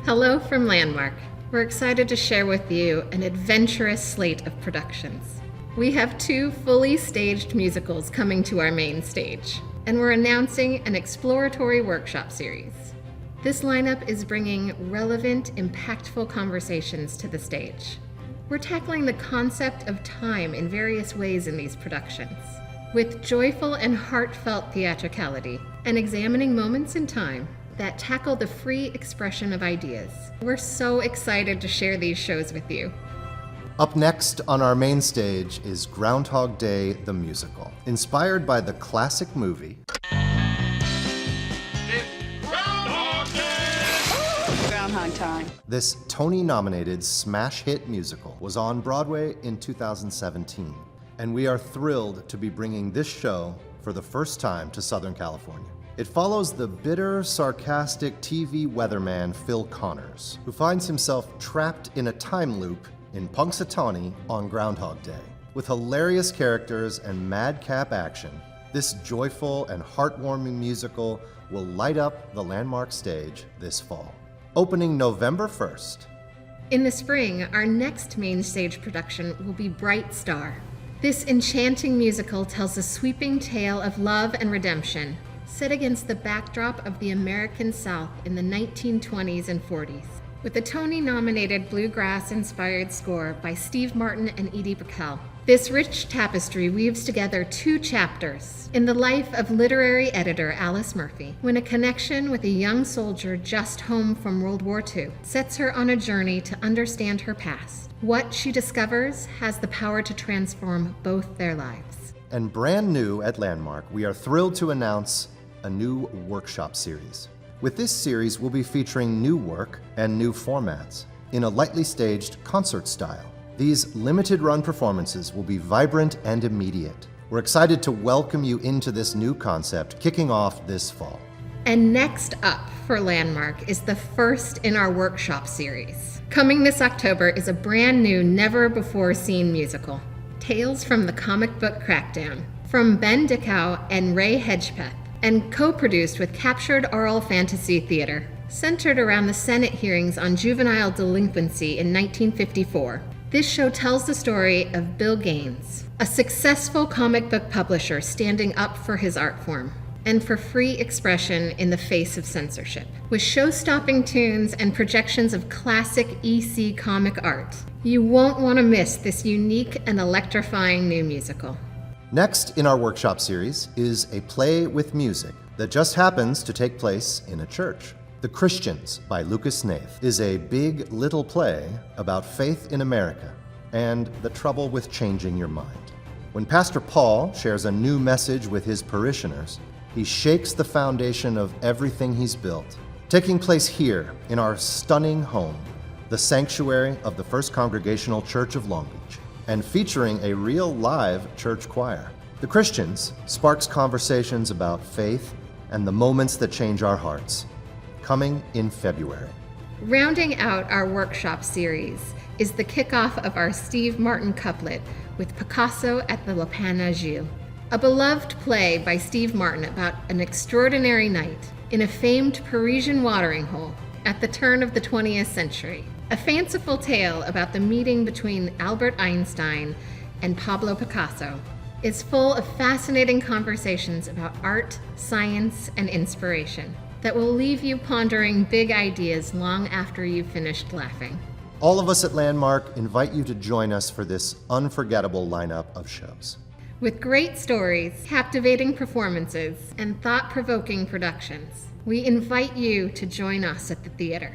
Hello from Landmark. We're excited to share with you an adventurous slate of productions. We have 2 fully staged musicals coming to our main stage, and we're announcing an exploratory workshop series. This lineup is bringing relevant, impactful conversations to the stage. We're tackling the concept of time in various ways in these productions, with joyful and heartfelt theatricality, and examining moments in time that tackle the free expression of ideas. We're so excited to share these shows with you. Up next on our main stage is Groundhog Day the Musical. Inspired by the classic movie, Groundhog Time. This Tony-nominated smash hit musical was on Broadway in 2017, and we are thrilled to be bringing this show for the first time to Southern California. It follows the bitter, sarcastic TV weatherman Phil Connors, who finds himself trapped in a time loop in Punxsutawney on Groundhog Day. With hilarious characters and madcap action, this joyful and heartwarming musical will light up the Landmark stage this fall. Opening November 1st. In the spring, our next main stage production will be Bright Star. This enchanting musical tells a sweeping tale of love and redemption, set against the backdrop of the American South in the 1920s and 40s. With a Tony-nominated bluegrass-inspired score by Steve Martin and Edie Brickell, this rich tapestry weaves together 2 chapters in the life of literary editor Alice Murphy, when a connection with a young soldier just home from World War II sets her on a journey to understand her past. What she discovers has the power to transform both their lives. And brand new at Landmark, we are thrilled to announce a new workshop series. With this series, we'll be featuring new work and new formats in a lightly staged concert style. These limited-run performances will be vibrant and immediate. We're excited to welcome you into this new concept, kicking off this fall. And next up for Landmark is the first in our workshop series. Coming this October is a brand new, never-before-seen musical, Tales from the Comic Book Crackdown, from Ben Dickow and Ray Hedgepeth, and co-produced with Captured Oral Fantasy Theater, centered around the Senate hearings on juvenile delinquency in 1954. This show tells the story of Bill Gaines, a successful comic book publisher standing up for his art form and for free expression in the face of censorship. With show-stopping tunes and projections of classic EC comic art, you won't want to miss this unique and electrifying new musical. Next in our workshop series is a play with music that just happens to take place in a church. The Christians by Lucas Nath is a big little play about faith in America and the trouble with changing your mind. When Pastor Paul shares a new message with his parishioners, he shakes the foundation of everything he's built. Taking place here in our stunning home, the sanctuary of the First Congregational Church of Long Beach, and featuring a real live church choir. The Christians sparks conversations about faith and the moments that change our hearts. Coming in February. Rounding out our workshop series is the kickoff of our Steve Martin couplet with Picasso at the La Pana Gilles, a beloved play by Steve Martin about an extraordinary night in a famed Parisian watering hole at the turn of the 20th century. A fanciful tale about the meeting between Albert Einstein and Pablo Picasso is full of fascinating conversations about art, science, and inspiration that will leave you pondering big ideas long after you've finished laughing. All of us at Landmark invite you to join us for this unforgettable lineup of shows. With great stories, captivating performances, and thought-provoking productions, we invite you to join us at the theater.